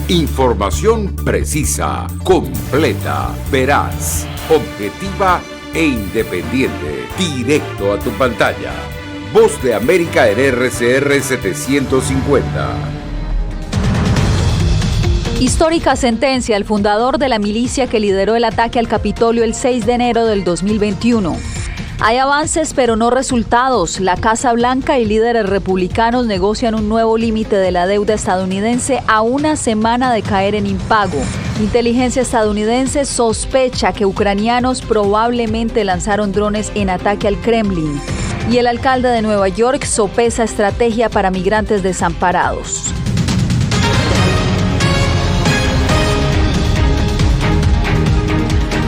Información precisa, completa, veraz, objetiva e independiente. Directo a tu pantalla. Voz de América en RCR 750. Histórica sentencia al fundador de la milicia que lideró el ataque al Capitolio el 6 de enero del 2021. Hay avances pero no resultados. La Casa Blanca y líderes republicanos negocian un nuevo límite de la deuda estadounidense a una semana de caer en impago. Inteligencia estadounidense sospecha que ucranianos probablemente lanzaron drones en ataque al Kremlin. Y el alcalde de Nueva York sopesa estrategia para migrantes desamparados.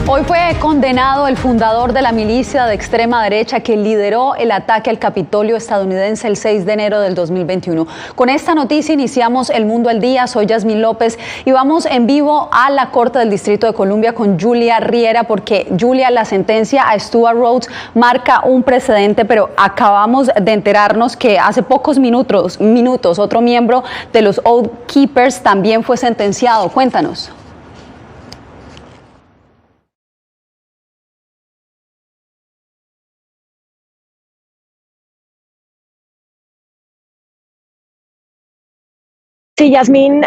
Hoy fue condenado el fundador de la milicia de extrema derecha que lideró el ataque al Capitolio estadounidense el 6 de enero del 2021. Con esta noticia iniciamos El Mundo al Día. Soy Yasmín López y vamos en vivo a la Corte del Distrito de Columbia con Julia Riera, porque Julia, la sentencia a Stewart Rhodes marca un precedente, pero acabamos de enterarnos que hace pocos minutos otro miembro de los Oath Keepers también fue sentenciado. Cuéntanos. Sí, Yasmín,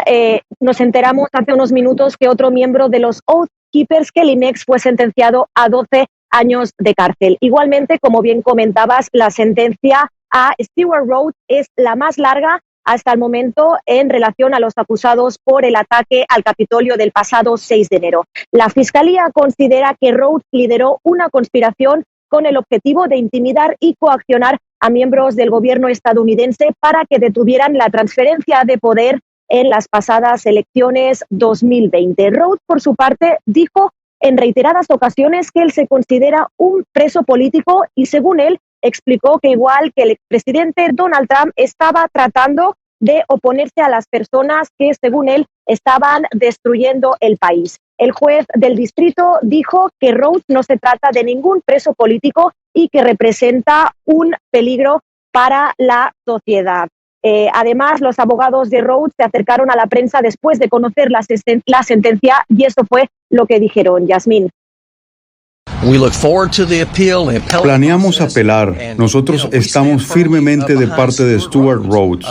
nos enteramos hace unos minutos que otro miembro de los Oath Keepers, Kelly Meeks, fue sentenciado a 12 años de cárcel. Igualmente, como bien comentabas, la sentencia a Stewart Rhodes es la más larga hasta el momento en relación a los acusados por el ataque al Capitolio del pasado 6 de enero. La Fiscalía considera que Rhodes lideró una conspiración con el objetivo de intimidar y coaccionar a miembros del gobierno estadounidense para que detuvieran la transferencia de poder en las pasadas elecciones 2020. Rhodes, por su parte, dijo en reiteradas ocasiones que él se considera un preso político y, según él, explicó que igual que el expresidente Donald Trump estaba tratando de oponerse a las personas que, según él, estaban destruyendo el país. El juez del distrito dijo que Rhodes no se trata de ningún preso político y que representa un peligro para la sociedad. Además, los abogados de Rhodes se acercaron a la prensa después de conocer la sentencia y eso fue lo que dijeron. Yasmín. Planeamos apelar. Nosotros estamos firmemente de parte de Stewart Rhodes.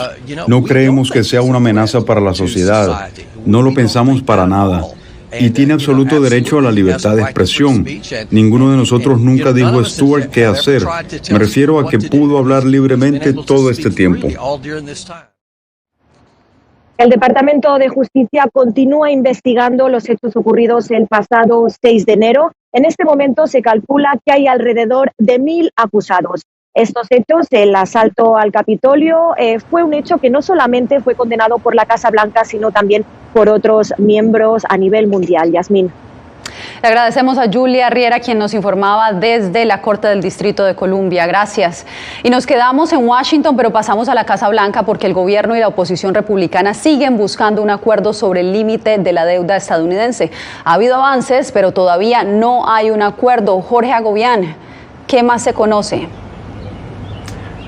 No creemos que sea una amenaza para la sociedad. No lo pensamos para nada. Y tiene absoluto derecho a la libertad de expresión. Ninguno de nosotros nunca dijo a Stewart qué hacer. Me refiero a que pudo hablar libremente todo este tiempo. El Departamento de Justicia continúa investigando los hechos ocurridos el pasado 6 de enero. En este momento se calcula que hay alrededor de 1,000 acusados. Estos hechos, el asalto al Capitolio, fue un hecho que no solamente fue condenado por la Casa Blanca, sino también por otros miembros a nivel mundial. Yasmín. Le agradecemos a Julia Riera, quien nos informaba desde la Corte del Distrito de Columbia. Gracias. Y nos quedamos en Washington, pero pasamos a la Casa Blanca porque el gobierno y la oposición republicana siguen buscando un acuerdo sobre el límite de la deuda estadounidense. Ha habido avances, pero todavía no hay un acuerdo. Jorge Agobián, ¿qué más se conoce?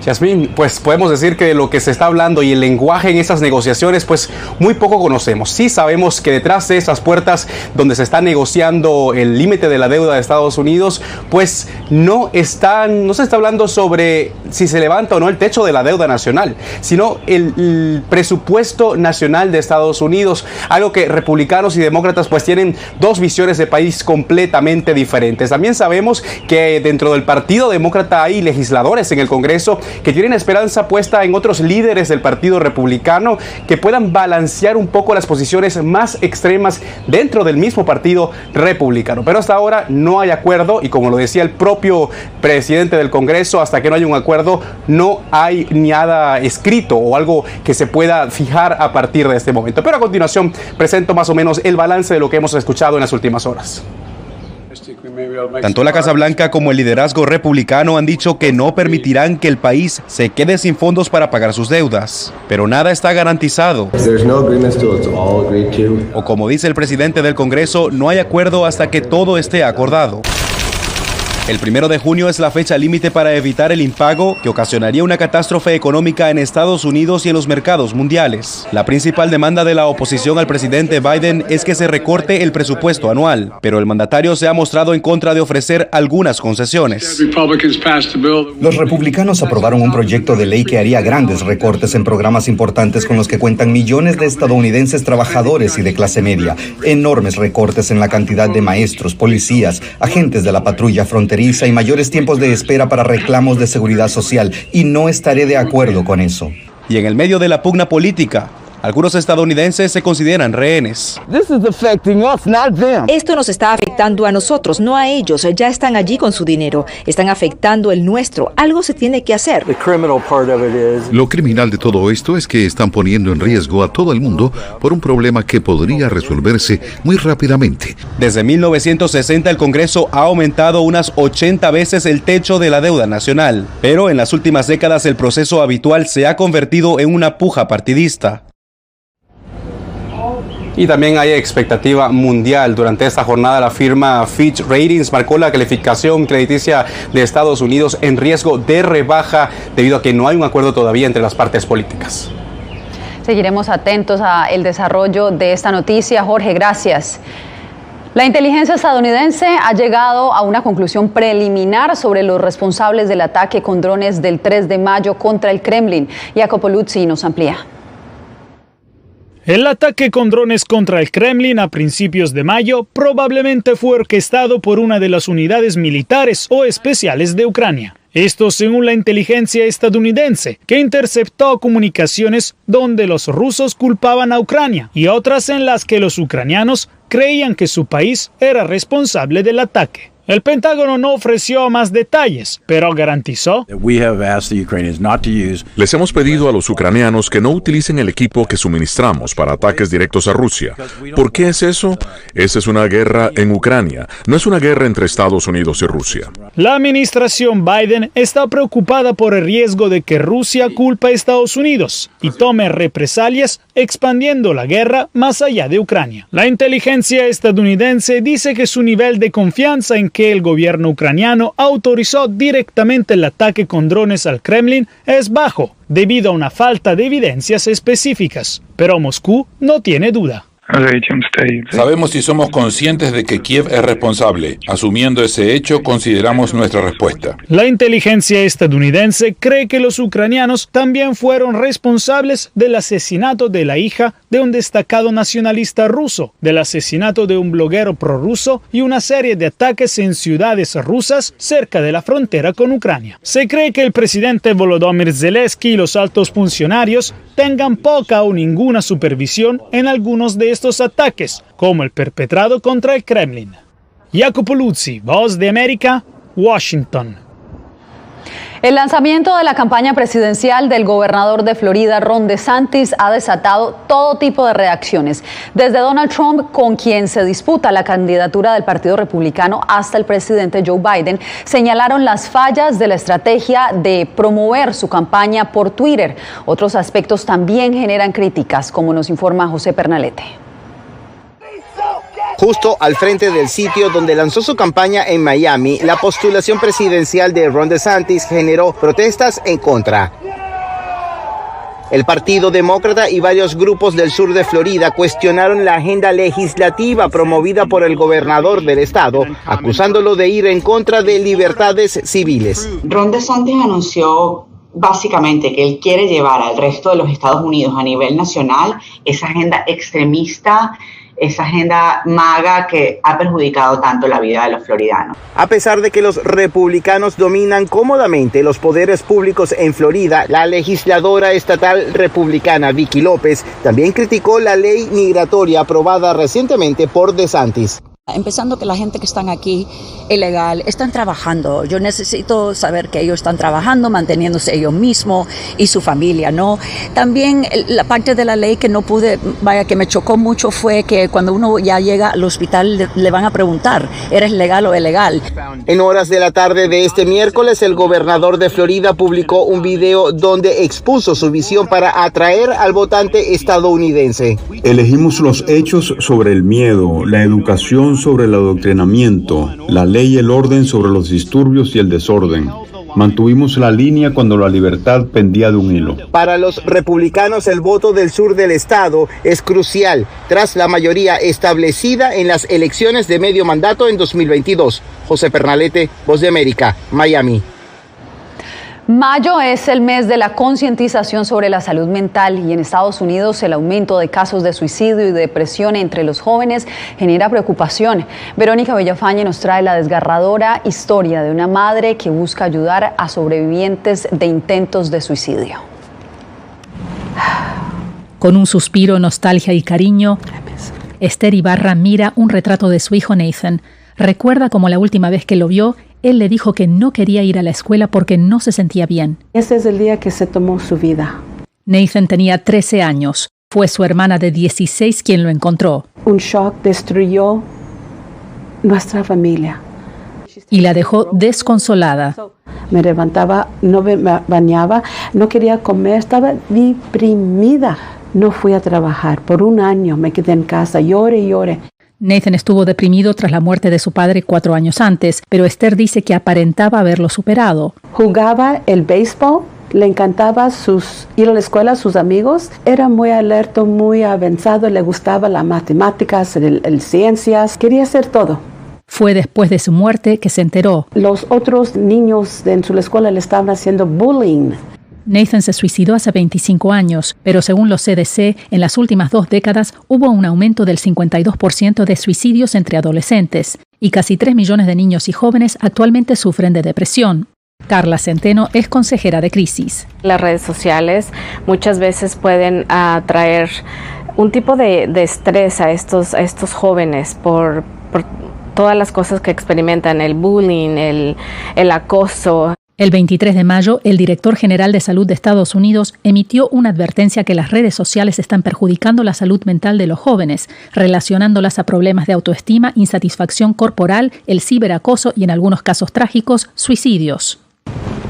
Yasmín, pues podemos decir que de lo que se está hablando y el lenguaje en esas negociaciones, pues muy poco conocemos. Sí sabemos que detrás de esas puertas donde se está negociando el límite de la deuda de Estados Unidos, pues no se está hablando sobre si se levanta o no el techo de la deuda nacional, sino el presupuesto nacional de Estados Unidos, algo que republicanos y demócratas pues tienen dos visiones de país completamente diferentes. También sabemos que dentro del Partido Demócrata hay legisladores en el Congreso que tienen esperanza puesta en otros líderes del Partido Republicano que puedan balancear un poco las posiciones más extremas dentro del mismo Partido Republicano. Pero hasta ahora no hay acuerdo y, como lo decía el propio presidente del Congreso, hasta que no haya un acuerdo no hay nada escrito o algo que se pueda fijar a partir de este momento. Pero a continuación presento más o menos el balance de lo que hemos escuchado en las últimas horas. Tanto la Casa Blanca como el liderazgo republicano han dicho que no permitirán que el país se quede sin fondos para pagar sus deudas. Pero nada está garantizado. O como dice el presidente del Congreso, no hay acuerdo hasta que todo esté acordado. El 1 de junio es la fecha límite para evitar el impago que ocasionaría una catástrofe económica en Estados Unidos y en los mercados mundiales. La principal demanda de la oposición al presidente Biden es que se recorte el presupuesto anual, pero el mandatario se ha mostrado en contra de ofrecer algunas concesiones. Los republicanos aprobaron un proyecto de ley que haría grandes recortes en programas importantes con los que cuentan millones de estadounidenses trabajadores y de clase media. Enormes recortes en la cantidad de maestros, policías, agentes de la patrulla fronteriza y mayores tiempos de espera para reclamos de seguridad social, y no estaré de acuerdo con eso. Y en el medio de la pugna política, algunos estadounidenses se consideran rehenes. Esto nos está afectando a nosotros, no a ellos. Ya están allí con su dinero. Están afectando el nuestro. Algo se tiene que hacer. Lo criminal de todo esto es que están poniendo en riesgo a todo el mundo por un problema que podría resolverse muy rápidamente. Desde 1960 el Congreso ha aumentado unas 80 veces el techo de la deuda nacional. Pero en las últimas décadas el proceso habitual se ha convertido en una puja partidista. Y también hay expectativa mundial. Durante esta jornada la firma Fitch Ratings marcó la calificación crediticia de Estados Unidos en riesgo de rebaja debido a que no hay un acuerdo todavía entre las partes políticas. Seguiremos atentos al desarrollo de esta noticia. Jorge, gracias. La inteligencia estadounidense ha llegado a una conclusión preliminar sobre los responsables del ataque con drones del 3 de mayo contra el Kremlin. Jacopo Luzzi nos amplía. El ataque con drones contra el Kremlin a principios de mayo probablemente fue orquestado por una de las unidades militares o especiales de Ucrania. Esto según la inteligencia estadounidense, que interceptó comunicaciones donde los rusos culpaban a Ucrania y otras en las que los ucranianos creían que su país era responsable del ataque. El Pentágono no ofreció más detalles, pero garantizó: les hemos pedido a los ucranianos que no utilicen el equipo que suministramos para ataques directos a Rusia. ¿Por qué es eso? Esa es una guerra en Ucrania, no es una guerra entre Estados Unidos y Rusia. La administración Biden está preocupada por el riesgo de que Rusia culpe a Estados Unidos y tome represalias expandiendo la guerra más allá de Ucrania. La inteligencia estadounidense dice que su nivel de confianza en que el gobierno ucraniano autorizó directamente el ataque con drones al Kremlin es bajo, debido a una falta de evidencias específicas. Pero Moscú no tiene duda. Sabemos y somos conscientes de que Kiev es responsable. Asumiendo ese hecho, consideramos nuestra respuesta. La inteligencia estadounidense cree que los ucranianos también fueron responsables del asesinato de la hija de un destacado nacionalista ruso, del asesinato de un bloguero prorruso y una serie de ataques en ciudades rusas cerca de la frontera con Ucrania. Se cree que el presidente Volodymyr Zelensky y los altos funcionarios tengan poca o ninguna supervisión en algunos de estos ataques, como el perpetrado contra el Kremlin. Jacopo Luzzi, Voz de América, Washington. El lanzamiento de la campaña presidencial del gobernador de Florida, Ron DeSantis, ha desatado todo tipo de reacciones, desde Donald Trump, con quien se disputa la candidatura del Partido Republicano, hasta el presidente Joe Biden, señalaron las fallas de la estrategia de promover su campaña por Twitter. Otros aspectos también generan críticas, como nos informa José Pernalete. Justo al frente del sitio donde lanzó su campaña en Miami, la postulación presidencial de Ron DeSantis generó protestas en contra. El Partido Demócrata y varios grupos del sur de Florida cuestionaron la agenda legislativa promovida por el gobernador del estado, acusándolo de ir en contra de libertades civiles. Ron DeSantis anunció básicamente que él quiere llevar al resto de los Estados Unidos a nivel nacional esa agenda extremista, esa agenda MAGA que ha perjudicado tanto la vida de los floridanos. A pesar de que los republicanos dominan cómodamente los poderes públicos en Florida, la legisladora estatal republicana Vicki López también criticó la ley migratoria aprobada recientemente por DeSantis. Empezando que la gente que están aquí ilegal están trabajando. Yo necesito saber que ellos están trabajando, manteniéndose ellos mismos y su familia, ¿no? También la parte de la ley que no pude, que me chocó mucho fue que cuando uno ya llega al hospital le van a preguntar, ¿eres legal o ilegal? En horas de la tarde de este miércoles, el gobernador de Florida publicó un video donde expuso su visión para atraer al votante estadounidense. Elegimos los hechos sobre el miedo, la educación luz sobre el adoctrinamiento, la ley y el orden sobre los disturbios y el desorden. Mantuvimos la línea cuando la libertad pendía de un hilo. Para los republicanos, el voto del sur del estado es crucial, tras la mayoría establecida en las elecciones de medio mandato en 2022. José Pernalete, Voz de América, Miami. Mayo es el mes de la concientización sobre la salud mental y en Estados Unidos el aumento de casos de suicidio y depresión entre los jóvenes genera preocupación. Verónica Villafañe nos trae la desgarradora historia de una madre que busca ayudar a sobrevivientes de intentos de suicidio. Con un suspiro, nostalgia y cariño, Esther Ibarra mira un retrato de su hijo Nathan. Recuerda como la última vez que lo vio, él le dijo que no quería ir a la escuela porque no se sentía bien. Ese es el día que se tomó su vida. Nathan tenía 13 años. Fue su hermana de 16 quien lo encontró. Un shock destruyó nuestra familia. Y la dejó desconsolada. Me levantaba, no me bañaba, no quería comer, estaba deprimida. No fui a trabajar. Por un año me quedé en casa, lloré y lloré. Nathan estuvo deprimido tras la muerte de su padre 4 años antes, pero Esther dice que aparentaba haberlo superado. Jugaba el béisbol, le encantaba ir a la escuela, sus amigos. Era muy alerta, muy avanzado, le gustaba las matemáticas, el ciencias, quería hacer todo. Fue después de su muerte que se enteró. Los otros niños dentro de la escuela le estaban haciendo bullying. Nathan se suicidó hace 25 años, pero según los CDC, en las últimas 2 décadas hubo un aumento del 52% de suicidios entre adolescentes y casi 3 millones de niños y jóvenes actualmente sufren de depresión. Carla Centeno es consejera de crisis. Las redes sociales muchas veces pueden traer un tipo de estrés a estos jóvenes por todas las cosas que experimentan, el bullying, el acoso. El 23 de mayo, el director general de salud de Estados Unidos emitió una advertencia que las redes sociales están perjudicando la salud mental de los jóvenes, relacionándolas a problemas de autoestima, insatisfacción corporal, el ciberacoso y, en algunos casos trágicos, suicidios.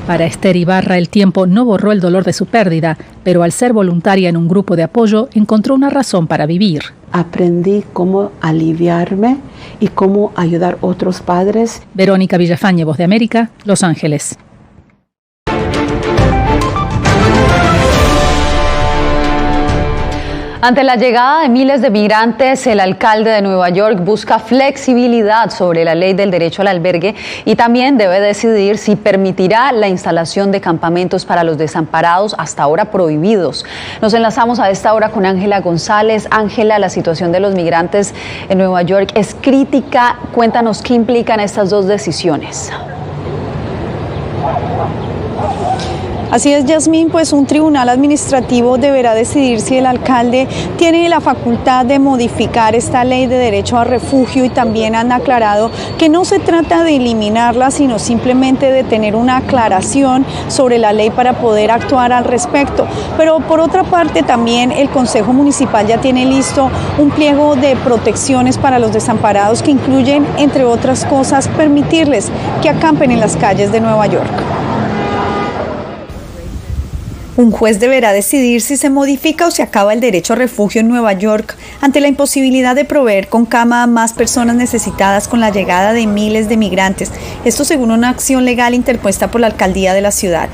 Para Esther Ibarra, el tiempo no borró el dolor de su pérdida, pero al ser voluntaria en un grupo de apoyo, encontró una razón para vivir. Aprendí cómo aliviarme y cómo ayudar a otros padres. Verónica Villafañe, Voz de América, Los Ángeles. Ante la llegada de miles de migrantes, el alcalde de Nueva York busca flexibilidad sobre la ley del derecho al albergue y también debe decidir si permitirá la instalación de campamentos para los desamparados hasta ahora prohibidos. Nos enlazamos a esta hora con Ángela González. Ángela, la situación de los migrantes en Nueva York es crítica. Cuéntanos qué implican estas 2 decisiones. Así es, Yasmín, pues un tribunal administrativo deberá decidir si el alcalde tiene la facultad de modificar esta ley de derecho a refugio y también han aclarado que no se trata de eliminarla, sino simplemente de tener una aclaración sobre la ley para poder actuar al respecto. Pero por otra parte también el Consejo Municipal ya tiene listo un pliego de protecciones para los desamparados que incluyen, entre otras cosas, permitirles que acampen en las calles de Nueva York. Un juez deberá decidir si se modifica o se acaba el derecho a refugio en Nueva York ante la imposibilidad de proveer con cama a más personas necesitadas con la llegada de miles de migrantes. Esto según una acción legal interpuesta por la alcaldía de la ciudad.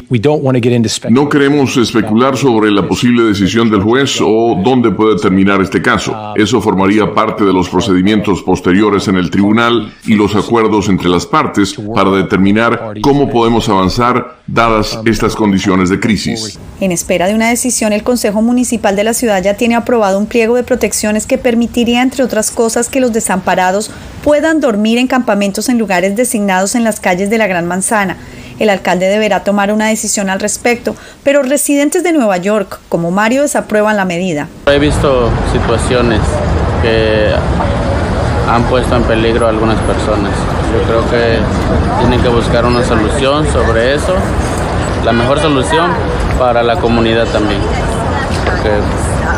No queremos especular sobre la posible decisión del juez o dónde puede terminar este caso. Eso formaría parte de los procedimientos posteriores en el tribunal y los acuerdos entre las partes para determinar cómo podemos avanzar dadas estas condiciones de crisis. En espera de una decisión, el Consejo Municipal de la ciudad ya tiene aprobado un pliego de protecciones que permitiría, entre otras cosas, que los desamparados puedan dormir en campamentos en lugares designados en las calles de la Gran Manzana. El alcalde deberá tomar una decisión al respecto, pero residentes de Nueva York, como Mario, desaprueban la medida. He visto situaciones que han puesto en peligro a algunas personas. Yo creo que tienen que buscar una solución sobre eso, la mejor solución para la comunidad también, porque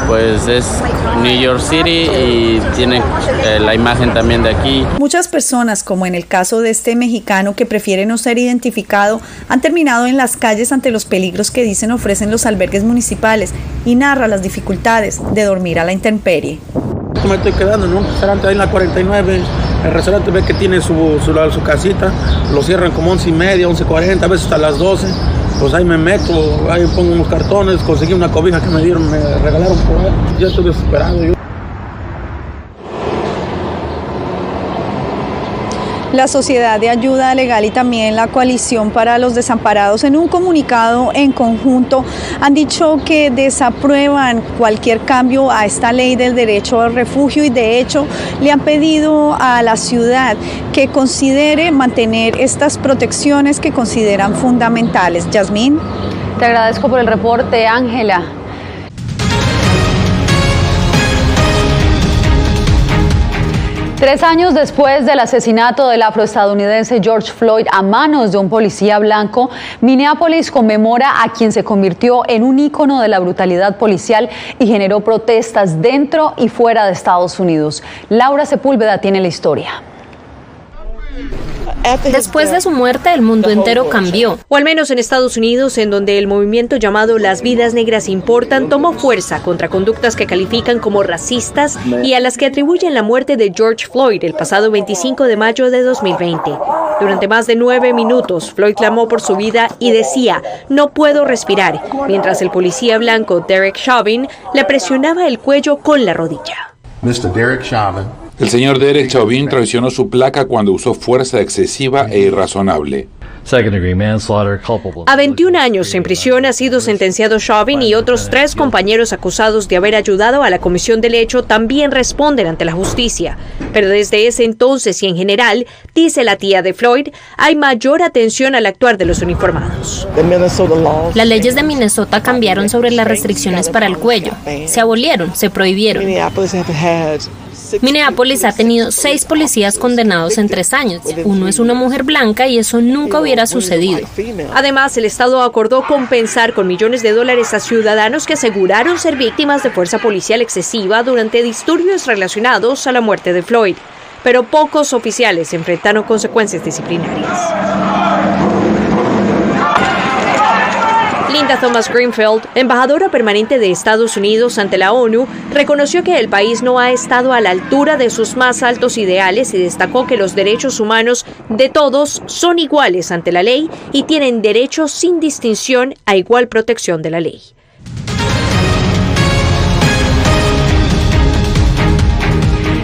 pues es New York City y tiene la imagen también de aquí. Muchas personas, como en el caso de este mexicano que prefiere no ser identificado, han terminado en las calles ante los peligros que dicen ofrecen los albergues municipales y narra las dificultades de dormir a la intemperie. Me estoy quedando, ¿no? Estar antes ahí en la 49, El restaurante ve que tiene su casita, lo cierran como 11:30, 11:40, a veces hasta las 12. Pues ahí me meto, ahí pongo unos cartones, conseguí una cobija que me regalaron por ahí. Yo estoy desesperado. La Sociedad de Ayuda Legal y también la Coalición para los Desamparados, en un comunicado en conjunto, han dicho que desaprueban cualquier cambio a esta ley del derecho al refugio y de hecho le han pedido a la ciudad que considere mantener estas protecciones que consideran fundamentales. Yasmín. Te agradezco por el reporte, Ángela. Tres años después del asesinato del afroestadounidense George Floyd a manos de un policía blanco, Minneapolis conmemora a quien se convirtió en un ícono de la brutalidad policial y generó protestas dentro y fuera de Estados Unidos. Laura Sepúlveda tiene la historia. Después de su muerte, el mundo entero cambió. O al menos en Estados Unidos, en donde el movimiento llamado Las Vidas Negras Importan tomó fuerza contra conductas que califican como racistas y a las que atribuyen la muerte de George Floyd el pasado 25 de mayo de 2020. Durante más de 9 minutos, Floyd clamó por su vida y decía, "No puedo respirar", mientras el policía blanco Derek Chauvin le presionaba el cuello con la rodilla. Mr. Derek Chauvin. El señor Derek Chauvin traicionó su placa cuando usó fuerza excesiva e irrazonable. A 21 años en prisión ha sido sentenciado Chauvin y otros 3 compañeros acusados de haber ayudado a la comisión del hecho también responden ante la justicia. Pero desde ese entonces y en general, dice la tía de Floyd, hay mayor atención al actuar de los uniformados. Las leyes de Minnesota cambiaron sobre las restricciones para el cuello. Se abolieron, se prohibieron. Minneapolis ha tenido 6 policías condenados en 3 años. Uno es una mujer blanca y eso nunca hubiera sucedido. Además, el Estado acordó compensar con millones de dólares a ciudadanos que aseguraron ser víctimas de fuerza policial excesiva durante disturbios relacionados a la muerte de Floyd. Pero pocos oficiales enfrentaron consecuencias disciplinarias. Linda Thomas Greenfield, embajadora permanente de Estados Unidos ante la ONU, reconoció que el país no ha estado a la altura de sus más altos ideales y destacó que los derechos humanos de todos son iguales ante la ley y tienen derecho sin distinción a igual protección de la ley.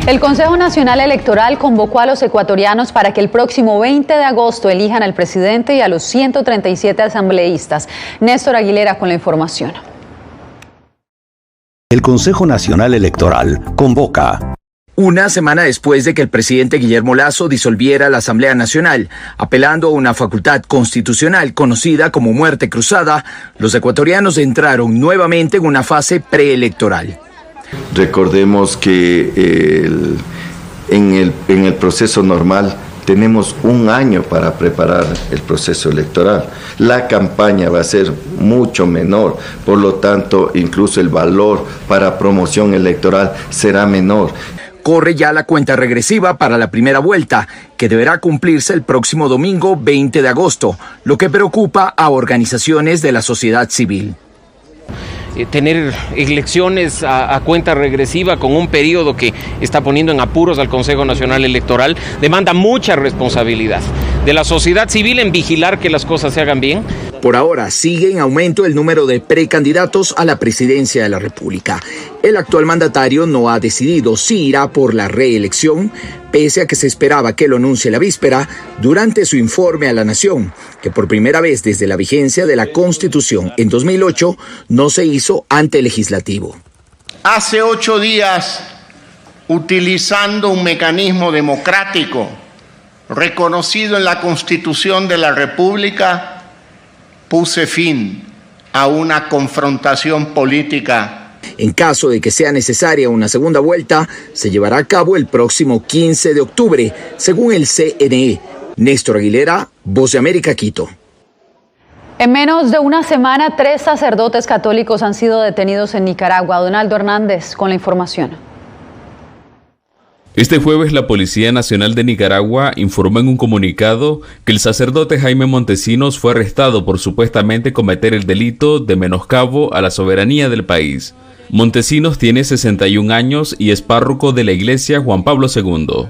El Consejo Nacional Electoral convocó a los ecuatorianos para que el próximo 20 de agosto elijan al presidente y a los 137 asambleístas. Néstor Aguilera con la información. El Consejo Nacional Electoral convoca. Una semana después de que el presidente Guillermo Lasso disolviera la Asamblea Nacional, apelando a una facultad constitucional conocida como muerte cruzada, los ecuatorianos entraron nuevamente en una fase preelectoral. Recordemos que en el proceso normal tenemos un año para preparar el proceso electoral. La campaña va a ser mucho menor, por lo tanto, incluso el valor para promoción electoral será menor. Corre ya la cuenta regresiva para la primera vuelta, que deberá cumplirse el próximo domingo 20 de agosto, lo que preocupa a organizaciones de la sociedad civil. Tener elecciones a cuenta regresiva con un periodo que está poniendo en apuros al Consejo Nacional Electoral demanda mucha responsabilidad de la sociedad civil en vigilar que las cosas se hagan bien. Por ahora sigue en aumento el número de precandidatos a la presidencia de la República. El actual mandatario no ha decidido si irá por la reelección, pese a que se esperaba que lo anuncie la víspera durante su informe a la Nación, que por primera vez desde la vigencia de la Constitución en 2008 no se hizo ante el Legislativo. Hace 8 días, utilizando un mecanismo democrático reconocido en la Constitución de la República, puse fin a una confrontación política. En caso de que sea necesaria una segunda vuelta, se llevará a cabo el próximo 15 de octubre, según el CNE. Néstor Aguilera, Voz de América, Quito. En menos de una semana, 3 sacerdotes católicos han sido detenidos en Nicaragua. Donaldo Hernández con la información. Este jueves la Policía Nacional de Nicaragua informó en un comunicado que el sacerdote Jaime Montesinos fue arrestado por supuestamente cometer el delito de menoscabo a la soberanía del país. Montesinos tiene 61 años y es párroco de la iglesia Juan Pablo II.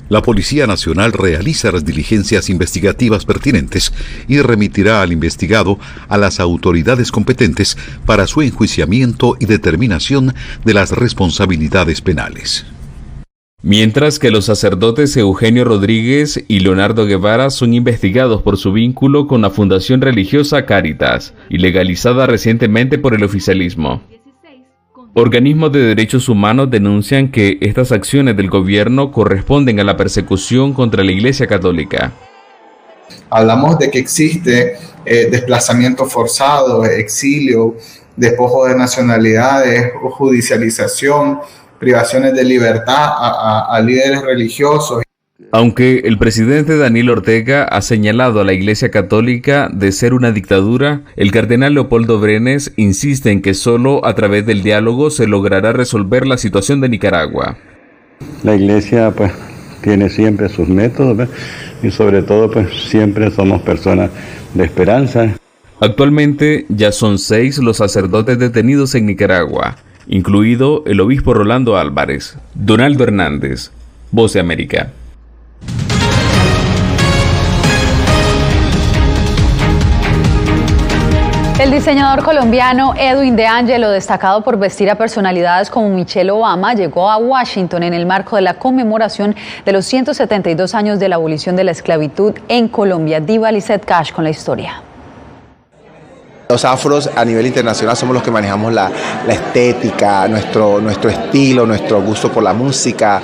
La Policía Nacional realiza las diligencias investigativas pertinentes y remitirá al investigado a las autoridades competentes para su enjuiciamiento y determinación de las responsabilidades penales. Mientras que los sacerdotes Eugenio Rodríguez y Leonardo Guevara son investigados por su vínculo con la fundación religiosa Cáritas, ilegalizada recientemente por el oficialismo. Organismos de derechos humanos denuncian que estas acciones del gobierno corresponden a la persecución contra la Iglesia Católica. Hablamos de que existe desplazamiento forzado, exilio, despojo de nacionalidades, judicialización, privaciones de libertad a líderes religiosos. Aunque el presidente Daniel Ortega ha señalado a la Iglesia Católica de ser una dictadura, el cardenal Leopoldo Brenes insiste en que solo a través del diálogo se logrará resolver la situación de Nicaragua. La Iglesia tiene siempre sus métodos, y sobre todo siempre somos personas de esperanza. Actualmente ya son 6 los sacerdotes detenidos en Nicaragua, incluido el obispo Rolando Álvarez. Donaldo Hernández, Voz de América. El diseñador colombiano Edwin De Angelo, destacado por vestir a personalidades como Michelle Obama, llegó a Washington en el marco de la conmemoración de los 172 años de la abolición de la esclavitud en Colombia. Diva Lizeth Cash con la historia. Los afros a nivel internacional somos los que manejamos la estética, nuestro estilo, nuestro gusto por la música,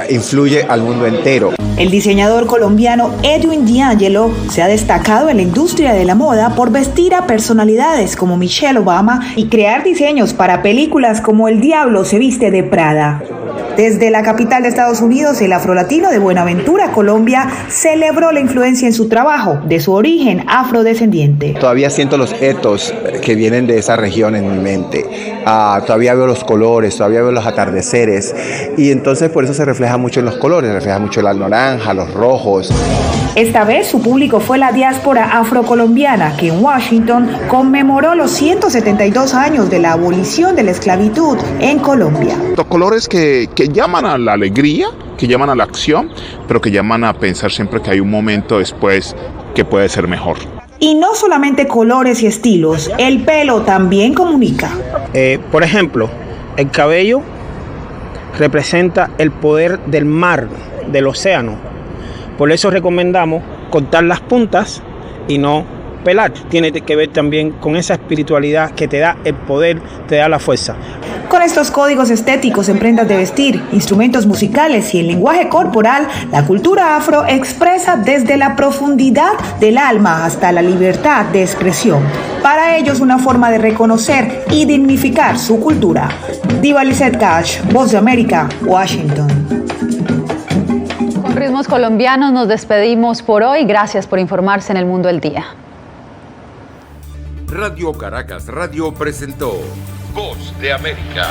influye al mundo entero. El diseñador colombiano Edwin De Angelo se ha destacado en la industria de la moda por vestir a personalidades como Michelle Obama y crear diseños para películas como El Diablo se viste de Prada. Desde la capital de Estados Unidos, el afrolatino de Buenaventura, Colombia, celebró la influencia en su trabajo de su origen afrodescendiente. Todavía siento los etos que vienen de esa región en mi mente. Todavía veo los colores, todavía veo los atardeceres y entonces por eso se refleja mucho en los colores, refleja mucho la naranja, los rojos. Esta vez su público fue la diáspora afrocolombiana que en Washington conmemoró los 172 años de la abolición de la esclavitud en Colombia. Los colores que llaman a la alegría, que llaman a la acción, pero que llaman a pensar siempre que hay un momento después que puede ser mejor. Y no solamente colores y estilos, el pelo también comunica. Por ejemplo, el cabello representa el poder del mar, del océano. Por eso recomendamos cortar las puntas y no pelar. Tiene que ver también con esa espiritualidad que te da el poder, te da la fuerza. Con estos códigos estéticos en prendas de vestir, instrumentos musicales y el lenguaje corporal, la cultura afro expresa desde la profundidad del alma hasta la libertad de expresión. Para ellos una forma de reconocer y dignificar su cultura. Diva Lizeth Cash, Voz de América, Washington. Con ritmos colombianos nos despedimos por hoy. Gracias por informarse en El Mundo del Día. Radio Caracas Radio presentó Voz de América.